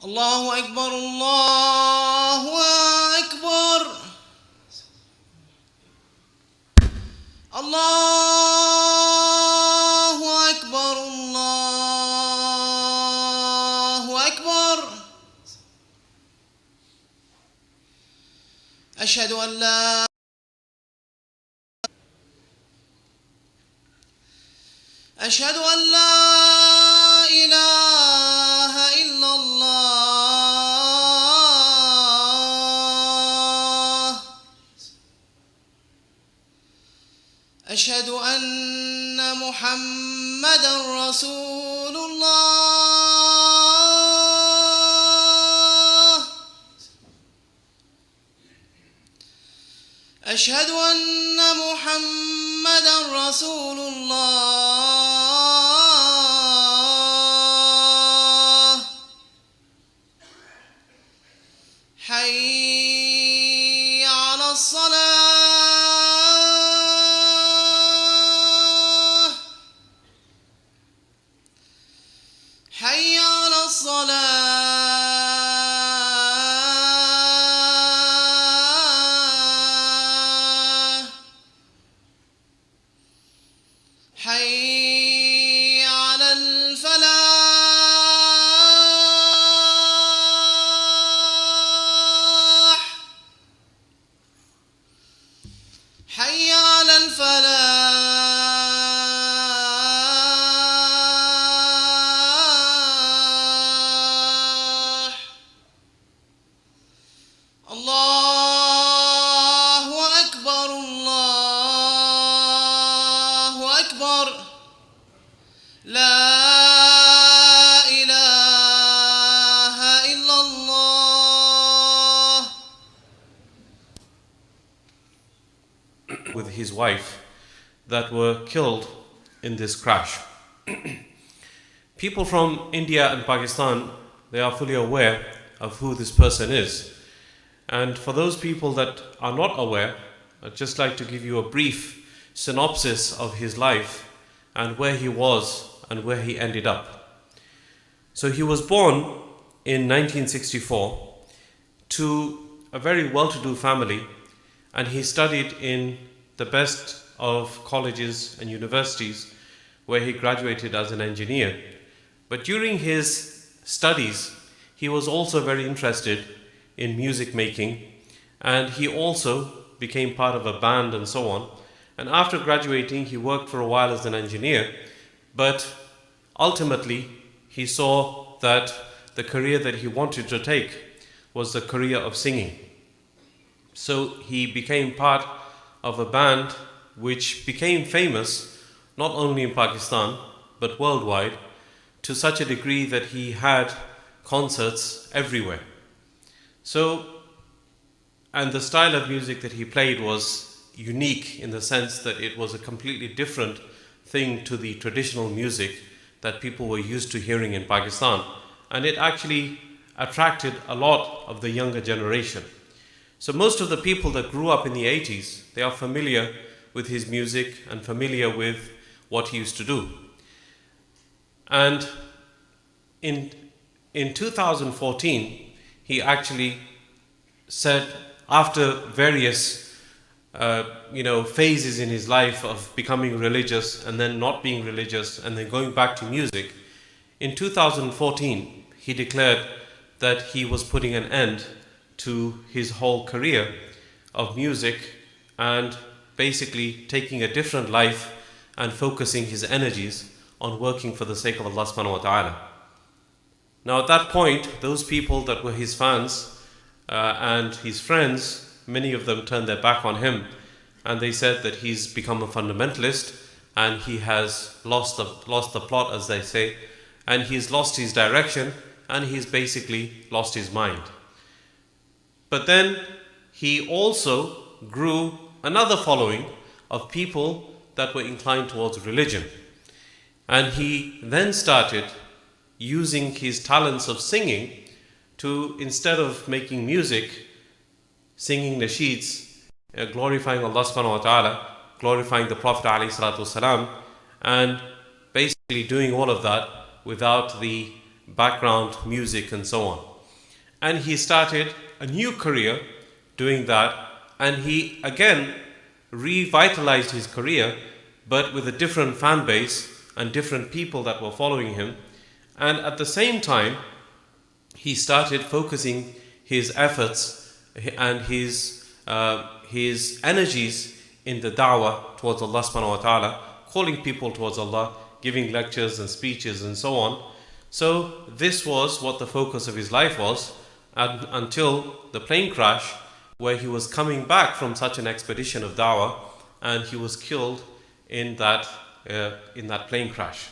الله أكبر الله أكبر الله أكبر الله أكبر أشهد أن لا إله إلا الله أشهد أن محمدا رسول الله أشهد أن محمدا رسول الله حي على الصلاة حي على الصلاة حي على الفلاح حي على الفلاح الله أكبر الله أكبر لا إله إلا الله. With his wife that were killed in this crash. People from India and Pakistan, they are fully aware of who this person is. And for those people that are not aware, I'd just like to give you a brief synopsis of his life and where he was and where he ended up. So he was born in 1964 to a very well-to-do family, and he studied in the best of colleges and universities, where he graduated as an engineer. But during his studies, he was also very interested in music making, and he also became part of a band and so on. And after graduating, he worked for a while as an engineer, but ultimately he saw that the career that he wanted to take was the career of singing. So he became part of a band which became famous not only in Pakistan but worldwide, to such a degree that he had concerts everywhere. So, and the style of music that he played was unique in the sense that it was a completely different thing to the traditional music that people were used to hearing in Pakistan, and it actually attracted a lot of the younger generation. So most of the people that grew up in the 80s, they are familiar with his music and familiar with what he used to do. And in 2014, he actually said, after various phases in his life of becoming religious and then not being religious and then going back to music, in 2014 he declared that he was putting an end to his whole career of music and basically taking a different life and focusing his energies on working for the sake of Allah subhanahu wa ta'ala. Now at that point, those people that were his fans and his friends, many of them turned their back on him, and they said that he's become a fundamentalist and he has lost the plot, as they say, and he's lost his direction and he's basically lost his mind. But then he also grew another following of people that were inclined towards religion. And he then started using his talents of singing to, instead of making music, singing nasheeds, glorifying Allah subhanahu wa ta'ala, glorifying the Prophet alayhi salatu wasalam, and basically doing all of that without the background music and so on. and he started a new career doing that, and he again revitalized his career, but with a different fan base and different people that were following him. And at the same time, he started focusing his efforts and his energies in the da'wah towards Allah subhanahu wa ta'ala, calling people towards Allah, giving lectures and speeches and so on. So this was what the focus of his life was, until the plane crash, where he was coming back from such an expedition of da'wah, and he was killed in that plane crash.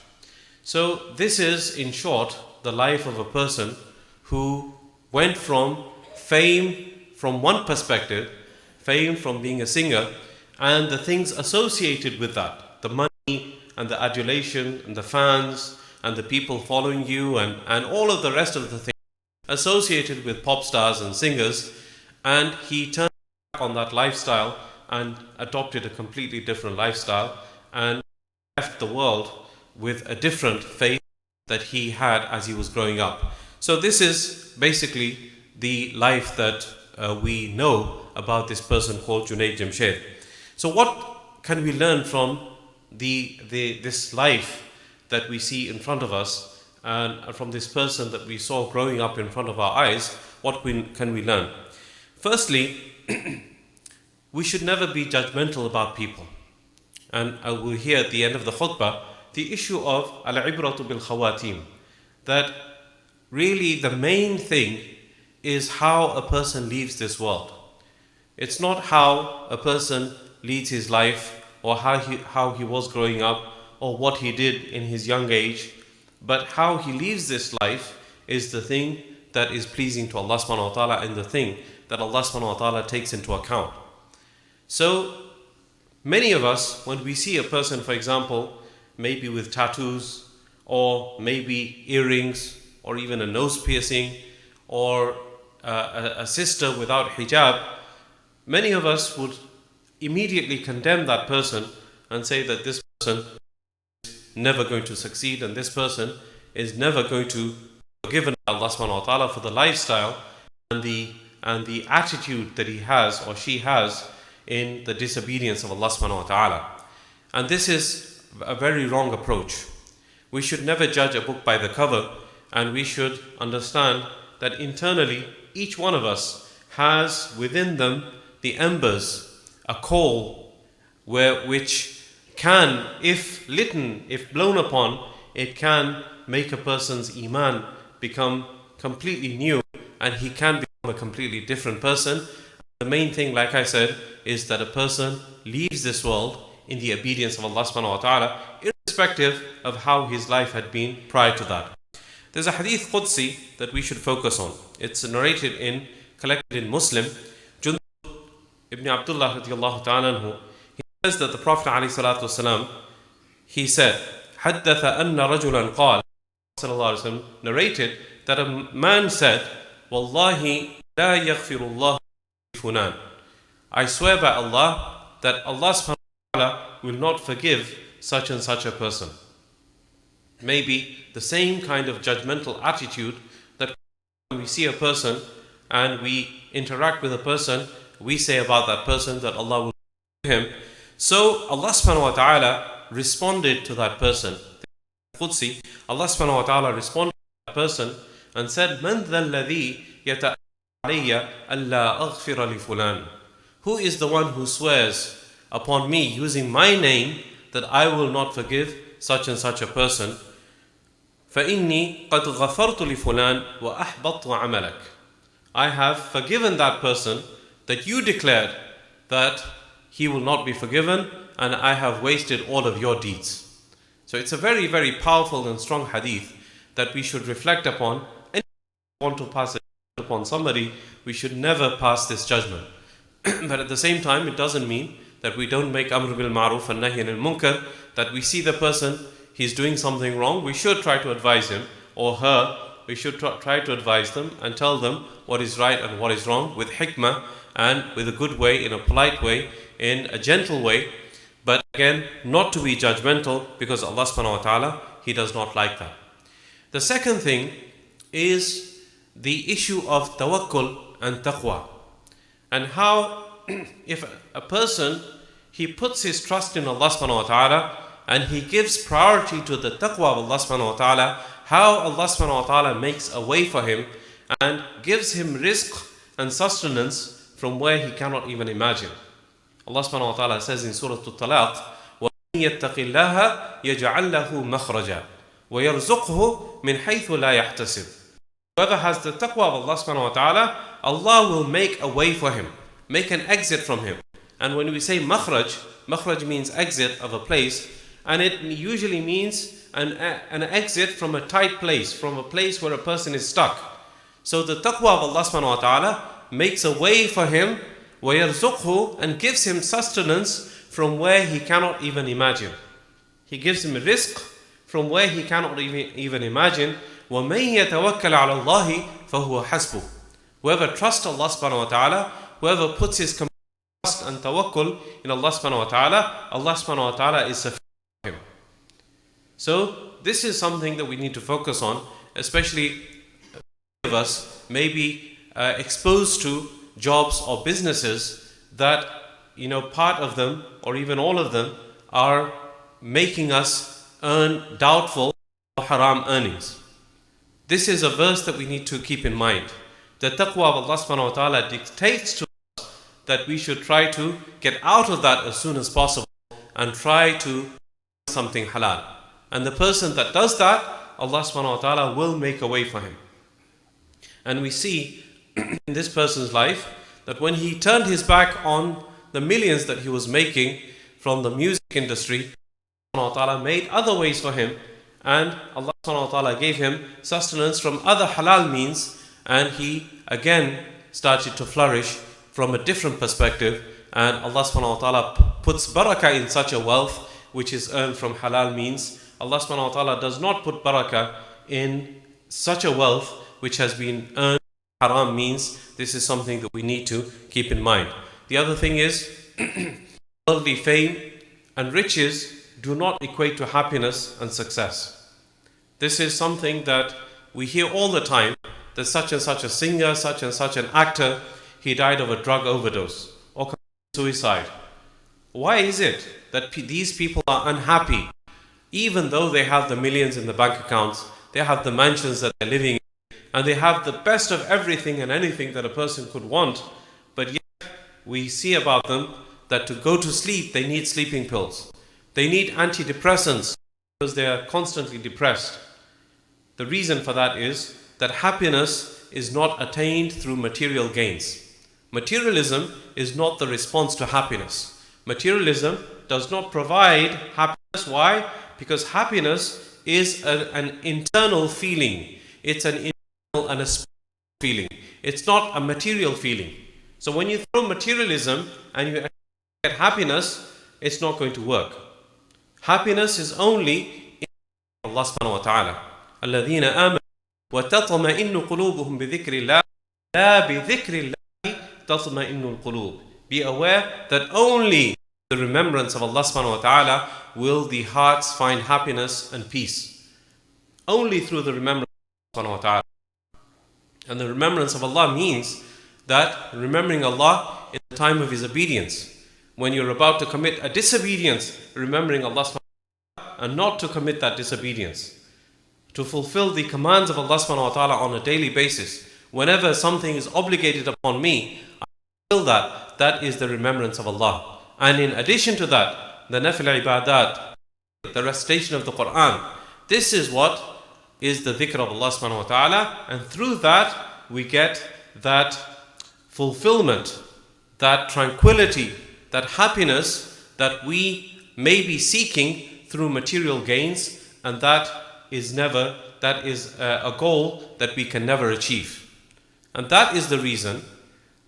So this is, in short, the life of a person who went from fame from one perspective, fame from being a singer, and the things associated with that, the money and the adulation and the fans and the people following you and all of the rest of the things associated with pop stars and singers, and he turned back on that lifestyle and adopted a completely different lifestyle and left the world with a different faith that he had as he was growing up. So this is basically the life that we know about this person called Junaid Jamshed. So what can we learn from this life that we see in front of us, and from this person that we saw growing up in front of our eyes? What can we learn? Firstly, we should never be judgmental about people. And I will hear at the end of the khutbah the issue of al-ibratu bil khawatim, that really the main thing is how a person leaves this world. It's not how a person leads his life, or how he was growing up, or what he did in his young age, but how he leaves this life is the thing that is pleasing to Allah subhanahu wa ta'ala, and the thing that Allah subhanahu wa ta'ala takes into account. So many of us, when we see a person, for example, maybe with tattoos, or maybe earrings, or even a nose piercing, or a sister without hijab, many of us would immediately condemn that person and say that this person is never going to succeed, and this person is never going to be forgiven by Allah subhanahu wa ta'ala for the lifestyle and the attitude that he has or she has in the disobedience of Allah subhanahu wa ta'ala. And this is a very wrong approach. We should never judge a book by the cover, and we should understand that internally each one of us has within them the embers, a coal which can, if lit, if blown upon, it can make a person's iman become completely new, and he can become a completely different person. The main thing, like I said, is that a person leaves this world in the obedience of Allah subhanahu wa ta'ala, irrespective of how his life had been prior to that. There's a hadith Qudsi that we should focus on. It's collected in Muslim. Jundub ibn Abdullah radiallahu ta'ala anhu, he says that the Prophet alayhi salatu wasalam, he said, حدث أن رجلا قال, sallallahu alayhi wasallam narrated that a man said, Wallahi la yaghfirullah funan. I swear by Allah that Allah subhanahu wa ta'ala will not forgive such and such a person. Maybe the same kind of judgmental attitude that when we see a person and we interact with a person, we say about that person that Allah will forgive him. So Allah subhanahu wa ta'ala responded to that person. Qudsi, Allah subhanahu wa ta'ala responded to that person and said, Man dha alladhi yata'ala alayya alla aghfira li fulan. Who is the one who swears upon me using my name that I will not forgive such and such a person? فَإِنِّي قَدْ غَفَرْتُ لِفُلَانٍ وَأَحْبَطْتُ عَمَلَكَ. I have forgiven that person that you declared that he will not be forgiven, and I have wasted all of your deeds. So it's a very, very powerful and strong hadith that we should reflect upon. And if we want to pass it upon somebody, we should never pass this judgment. But at the same time, it doesn't mean that we don't make amr bil ma'ruf and nahy anil munkar, that we see the person, he's doing something wrong, we should try to advise him or her, we should try to advise them and tell them what is right and what is wrong with hikmah and with a good way, in a polite way, in a gentle way. But again, not to be judgmental, because Allah subhanahu wa ta'ala, He does not like that. The second thing is the issue of tawakkul and taqwa, and how if a person, he puts his trust in Allah subhanahu wa ta'ala and he gives priority to the taqwa of Allah subhanahu wa ta'ala, how Allah subhanahu wa ta'ala makes a way for him and gives him rizq and sustenance from where he cannot even imagine. Allah subhanahu wa ta'ala says in Surah Al-Talaq, وَمَنْ يَتَّقِ اللَّهَ يَجْعَلْ لَهُ مَخْرَجًا وَيَرْزُقْهُ مِنْ حَيْثُ لَا يَحْتَسِبُ. Whoever has the taqwa of Allah subhanahu wa ta'ala, Allah will make a way for him, make an exit from him. And when we say makhraj means exit of a place, and it usually means an exit from a tight place, from a place where a person is stuck. So the taqwa of Allah subhanahu wa ta'ala makes a way for him, وَيَرْزُقْهُ, and gives him sustenance from where he cannot even imagine. He gives him rizq from where he cannot even imagine. وَمَنْ يَتَوَكَّلْ عَلَى اللَّهِ فَهُوَ حَسْبُهُ. Whoever trusts Allah subhanahu wa ta'ala, whoever puts his trust and tawakkul in Allah subhanahu wa ta'ala, Allah subhanahu wa ta'ala is sufficient for him. So this is something that we need to focus on, especially many of us may be exposed to jobs or businesses that, part of them or even all of them are making us earn doubtful or haram earnings. This is a verse that we need to keep in mind. The taqwa of Allah subhanahu wa ta'ala dictates to us that we should try to get out of that as soon as possible and try to do something halal. And the person that does that, Allah subhanahu wa ta'ala will make a way for him. And we see in this person's life that when he turned his back on the millions that he was making from the music industry, Allah subhanahu wa ta'ala made other ways for him, and Allah subhanahu wa ta'ala gave him sustenance from other halal means, and he again started to flourish from a different perspective. And Allah subhanahu wa ta'ala puts barakah in such a wealth which is earned from halal means. Allah subhanahu wa ta'ala does not put barakah in such a wealth which has been earned from haram means. This is something that we need to keep in mind. The other thing is worldly fame and riches do not equate to happiness and success. This is something that we hear all the time, that such and such a singer, such and such an actor, he died of a drug overdose or committed suicide. Why is it that these people are unhappy even though they have the millions in the bank accounts, they have the mansions that they're living in, and they have the best of everything and anything that a person could want, but yet we see about them that to go to sleep they need sleeping pills. They need antidepressants because they are constantly depressed. The reason for that is that happiness is not attained through material gains. Materialism is not the response to happiness. Materialism does not provide happiness. Why? Because happiness is an internal feeling. It's an internal and a spiritual feeling. It's not a material feeling. So when you throw materialism and you get happiness, it's not going to work. Happiness is only in Allah subhanahu wa ta'ala. الَّذِينَ آمَنُوا وَتَطْمَئِنُّ قُلُوبُهُمْ بِذِكْرِ اللَّهِ لَا بِذِكْرِ اللَّهِ تَطْمَئِنُّ الْقُلُوبِ. Be aware that only the remembrance of Allah subhanahu wa ta'ala will the hearts find happiness and peace. Only through the remembrance of Allah subhanahu wa ta'ala. And the remembrance of Allah means that remembering Allah in the time of His obedience. When you're about to commit a disobedience, remembering Allah subhanahu wa ta'ala and not to commit that disobedience. To fulfill the commands of Allah subhanahu wa ta'ala on a daily basis. Whenever something is obligated upon me, I fulfill that. That is the remembrance of Allah. And in addition to that, the nafil ibadat, the recitation of the Quran, this is what is the dhikr of Allah subhanahu wa ta'ala, and through that we get that fulfillment, that tranquility, that happiness that we may be seeking through material gains, and that is a goal that we can never achieve. And that is the reason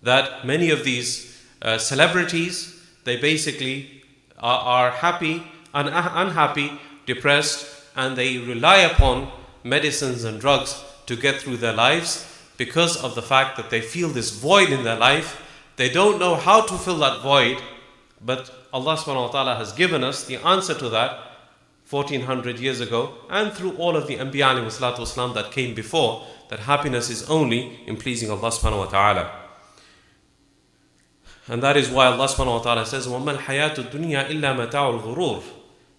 that many of these celebrities, they basically are happy, unhappy, depressed, and they rely upon medicines and drugs to get through their lives because of the fact that they feel this void in their life. They don't know how to fill that void, but Allah subhanahu wa ta'ala has given us the answer to that. 1400 years ago, and through all of the Anbiya alayhi salatu wasalam that came before, that happiness is only in pleasing Allah subhanahu wa ta'ala. And that is why Allah subhanahu wa ta'ala says, وَمَا الْحَيَاةُ الدُّنْيَا إِلَّا مَتَاعُ الْغُرُورِ.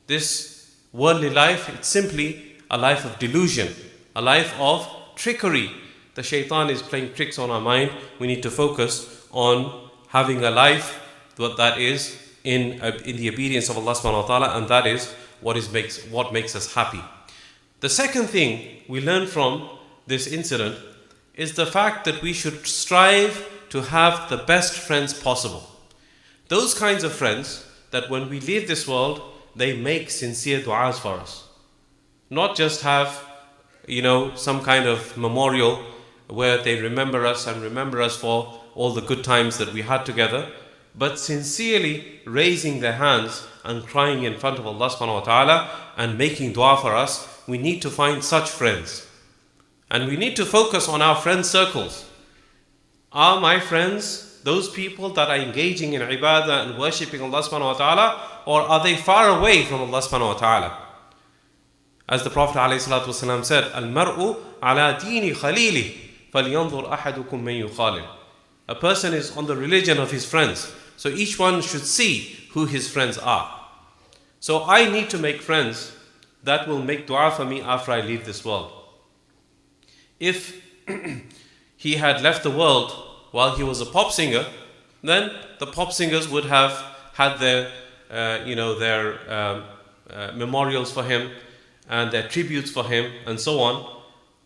This worldly life, it's simply a life of delusion, a life of trickery. The shaitan is playing tricks on our mind. We need to focus on having a life that is in the obedience of Allah subhanahu wa ta'ala, and that is what makes us happy. The second thing we learn from this incident is the fact that we should strive to have the best friends possible. Those kinds of friends that when we leave this world, they make sincere du'as for us. Not just have, some kind of memorial where they remember us and remember us for all the good times that we had together, but sincerely raising their hands and crying in front of Allah subhanahu wa ta'ala and making dua for us. We need to find such friends. And we need to focus on our friend circles. Are my friends those people that are engaging in ibadah and worshipping Allah subhanahu wa ta'ala, or are they far away from Allah subhanahu wa ta'ala? As the Prophet ﷺ said, Al-mar'u ala dini khalili, falyanzur ahadukum man yukhalil. A person is on the religion of his friends, so each one should see who his friends are. So I need to make friends that will make dua for me after I leave this world. If he had left the world while he was a pop singer, then the pop singers would have had their memorials for him and their tributes for him and so on.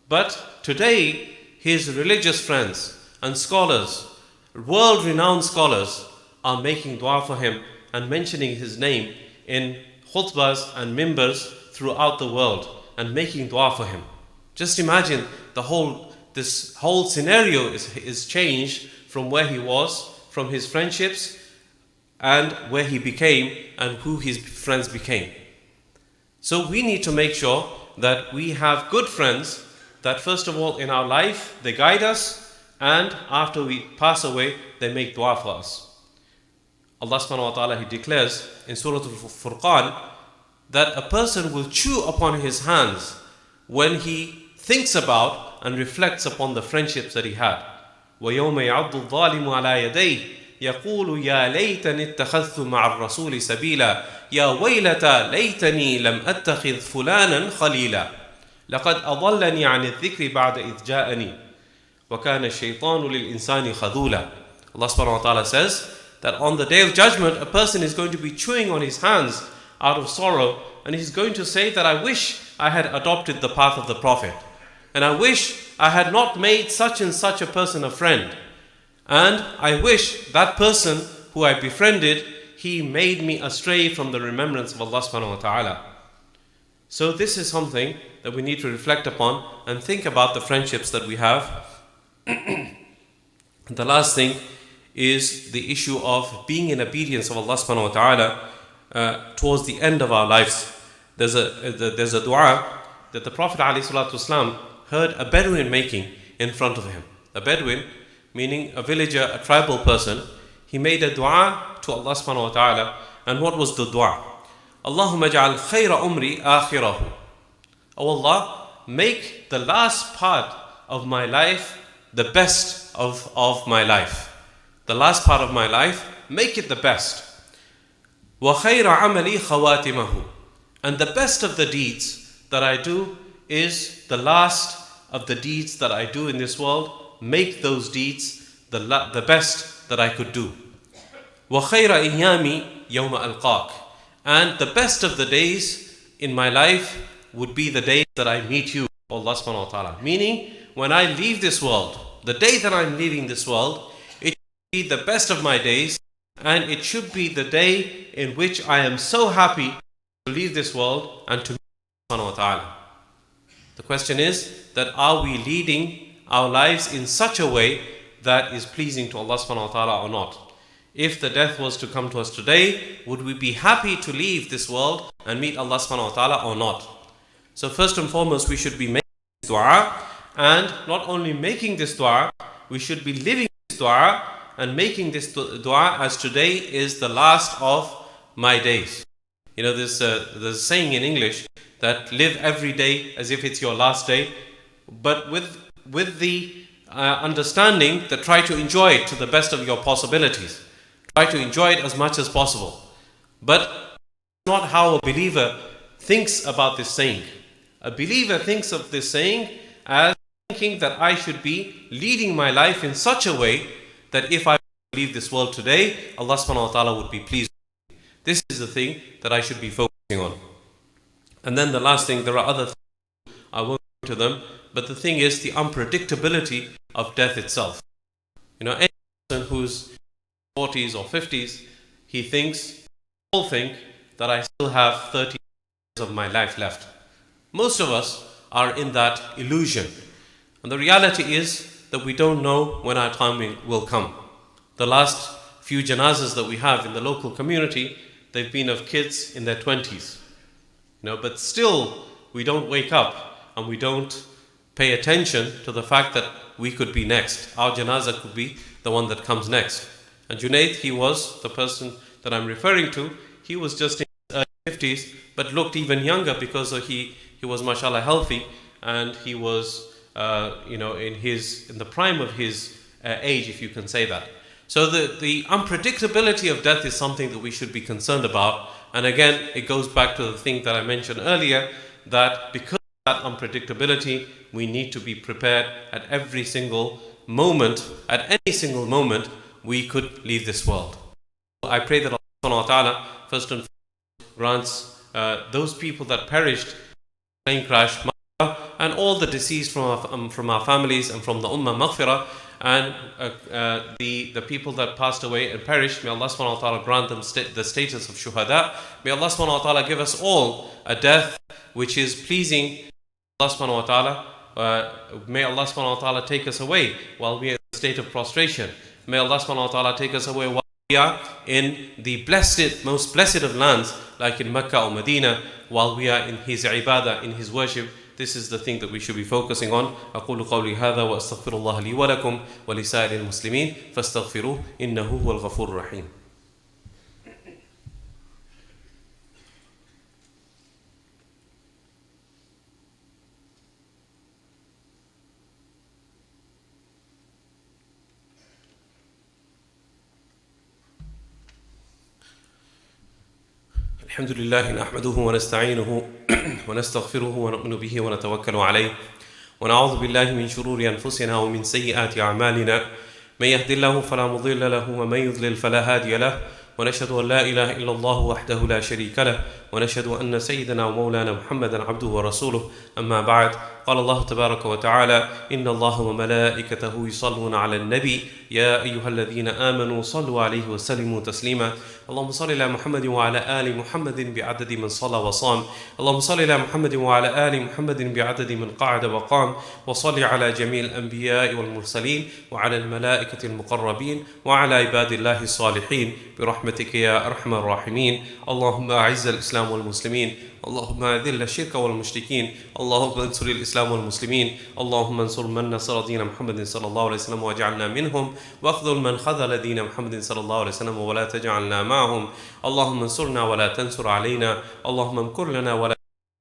But today, his religious friends and scholars, world-renowned scholars, are making dua for him and mentioning his name in khutbahs and mimbars throughout the world and making dua for him. Just imagine this whole scenario is changed from where he was, from his friendships, and where he became and who his friends became. So we need to make sure that we have good friends, that first of all in our life they guide us, and after we pass away they make dua for us. Allah subhanahu wa ta'ala, He declares in Surah Al-Furqan that a person will chew upon his hands when he thinks about and reflects upon the friendships that he had. وَيَوْمَ يَعُضُّ الظَّالِمُ عَلَى يَدَيْهِ يَقُولُ يَا لَيْتَنِي اتَّخَذْتُ مَعَ الرَّسُولِ سَبِيلًا يَا وَيْلَتَى لَيْتَنِي لَمْ أَتَّخِذْ فُلَانًا خَلِيلًا لَقَدْ أَضَلَّنِي عَنِ الذِّكْرِ بَعْدَ إِذْ جَاءَنِي وَكَانَ الشَّيْطَانُ لِلْإِنسَانِ خَذُولًا. Allah subhanahu wa ta'ala says that on the day of judgment, a person is going to be chewing on his hands out of sorrow, and he's going to say that I wish I had adopted the path of the Prophet, and I wish I had not made such and such a person a friend, and I wish that person who I befriended, he made me astray from the remembrance of Allah subhanahu wa ta'ala. So this is something that we need to reflect upon and think about the friendships that we have. The last thing is the issue of being in obedience of Allah subhanahu wa ta'ala towards the end of our lives. There's a dua that the Prophet ﷺ heard a Bedouin making in front of him. A Bedouin, meaning a villager, a tribal person, he made a dua to Allah subhanahu wa ta'ala. And what was the dua? Allahumma ja'al khayra umri akhirahu. Oh Allah, make the last part of my life the best of my life. The last part of my life, make it the best. Wa khayra amali khawatimahu. And the best of the deeds that I do is the last of the deeds that I do in this world. Make those deeds the best that I could do. Wa khayra iyami yawma alqaq. And the best of the days in my life would be the day that I meet you, Allah subhanahu wa ta'ala. Meaning, when I leave this world, the day that I'm leaving this world, it should be the best of my days, and it should be the day in which I am so happy to leave this world and to meet Allah subhanahu wa ta'ala. The question is that are we leading our lives in such a way that is pleasing to Allah subhanahu wa ta'ala or not? If the death was to come to us today, would we be happy to leave this world and meet Allah subhanahu wa ta'ala or not? So first and foremost, we should be making this dua, and not only making this dua, we should be living this dua and making this dua as today is the last of my days. there's a saying in English that live every day as if it's your last day, but with the understanding that try to enjoy it to the best of your possibilities. Try to enjoy it as much as possible. But not how a believer thinks about this saying. A believer thinks of this saying as thinking that I should be leading my life in such a way that if I leave this world today, Allah subhanahu wa ta'ala would be pleased with me. This is the thing that I should be focusing on. And then the last thing, there are other things, I won't go into them, but the thing is the unpredictability of death itself. Any person who's 40s or 50s, all think that I still have 30 years of my life left. Most of us are in that illusion. And the reality is that we don't know when our time will come. The last few janazas that we have in the local community, they've been of kids in their 20s. But still, we don't wake up and we don't pay attention to the fact that we could be next. Our janaza could be the one that comes next. And Junaid, he was the person that I'm referring to. He was just in his early 50s, but looked even younger because he was mashallah healthy, and he was in the prime of his age, if you can say that. So the unpredictability of death is something that we should be concerned about. And again, it goes back to the thing that I mentioned earlier, that because of that unpredictability, we need to be prepared at every single moment. At any single moment, we could leave this world. I pray that Allah subhanahu wa ta'ala first and foremost grants those people that perished in the plane crash and all the deceased from our families and from the ummah maghfirah, and the people that passed away and perished, may Allah subhanahu wa ta'ala grant them the status of shuhada. May Allah subhanahu wa ta'ala give us all a death which is pleasing to Allah subhanahu wa ta'ala. May Allah subhanahu wa ta'ala take us away while we are in a state of prostration. May Allah subhanahu wa ta'ala take us away while we are in the most blessed of lands, like in Mecca or Medina, while we are in His ibadah, in His worship. This is the thing that we should be focusing on. أقول قولي هذا وأستغفر الله لي ولكم ولسائر المسلمين فاستغفروه إنه هو الغفور الرحيم. الحمد لله نحمده ونستعينه ونستغفره ونؤمن به ونتوكل عليه ونعوذ بالله من شرور أنفسنا ومن سيئات أعمالنا من يهد الله فلا مضل له ومن يضلل فلا هادي له ونشهد أن لا إله إلا الله وحده لا شريك له ونشهد أن سيدنا ومولانا محمدا عبده ورسوله. أما بعد، قال الله تبارك وتعالى: إن الله وملائكته يصلون على النبي يا أيها الذين آمنوا صلوا عليه وسلموا تسليما. اللهم صل على محمد وعلى آل محمد بعدد من صلى وصام. اللهم صل على محمد وعلى آل محمد بعدد من قعد وقام. وصل على جميع الأنبياء والمرسلين وعلى الملائكة المقربين وعلى عباد الله الصالحين برحمتك يا أرحم الراحمين. اللهم أعز الإسلام والمسلمين. اللهم أذل الشرك والمشركين. اللهم انصر الإسلام والمسلمين. اللهم انصر من نصر دين محمد صلى الله عليه وسلم واجعلنا منهم، واخذل من خذل دين محمد صلى الله عليه وسلم ولا تجعلنا معهم. اللهم انصرنا ولا تنصر علينا. اللهم امكر لنا ولا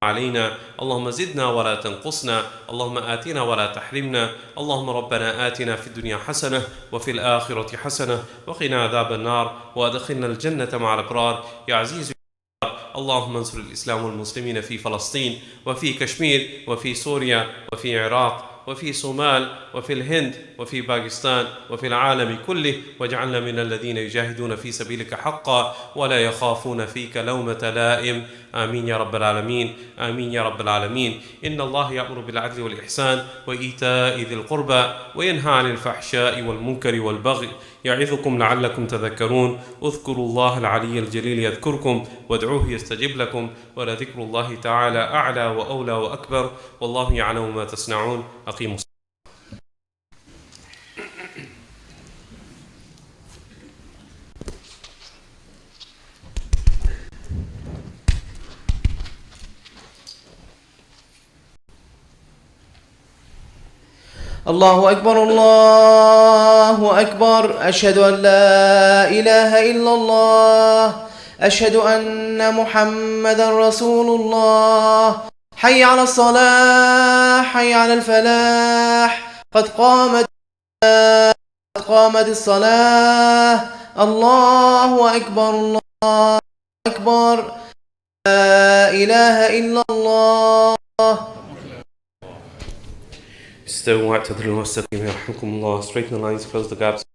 علينا. اللهم زدنا ولا تنقصنا. اللهم آتنا ولا تحرمنا. اللهم ربنا آتنا في الدنيا حسنة وفي الآخرة حسنة وقنا عذاب النار وأدخلنا الجنة مع الأبرار يا عزيز. اللهم انصر الإسلام والمسلمين في فلسطين وفي كشمير وفي سوريا وفي العراق وفي صومال وفي الهند وفي باكستان وفي العالم كله، واجعلنا من الذين يجاهدون في سبيلك حقا ولا يخافون فيك لومة لائم. آمين يا رب العالمين. آمين يا رب العالمين. إن الله يأمر بالعدل والإحسان وإيتاء ذي القربى وينهى عن الفحشاء والمنكر والبغي يعظكم لعلكم تذكرون. اذكروا الله العلي الجليل يذكركم وادعوه يستجب لكم ولذكر الله تعالى أعلى وأولى وأكبر والله يعلم ما تصنعون. أقيموا الله أكبر الله أكبر. أشهد أن لا إله إلا الله. أشهد أن محمدا رسول الله. حي على الصلاة، حي على الفلاح، قد قامت الصلاة. الله أكبر، الله أكبر، لا إله إلا الله. استووا واعتدلوا واستقيموا يرحمكم الله. Straighten the lines, close the gaps.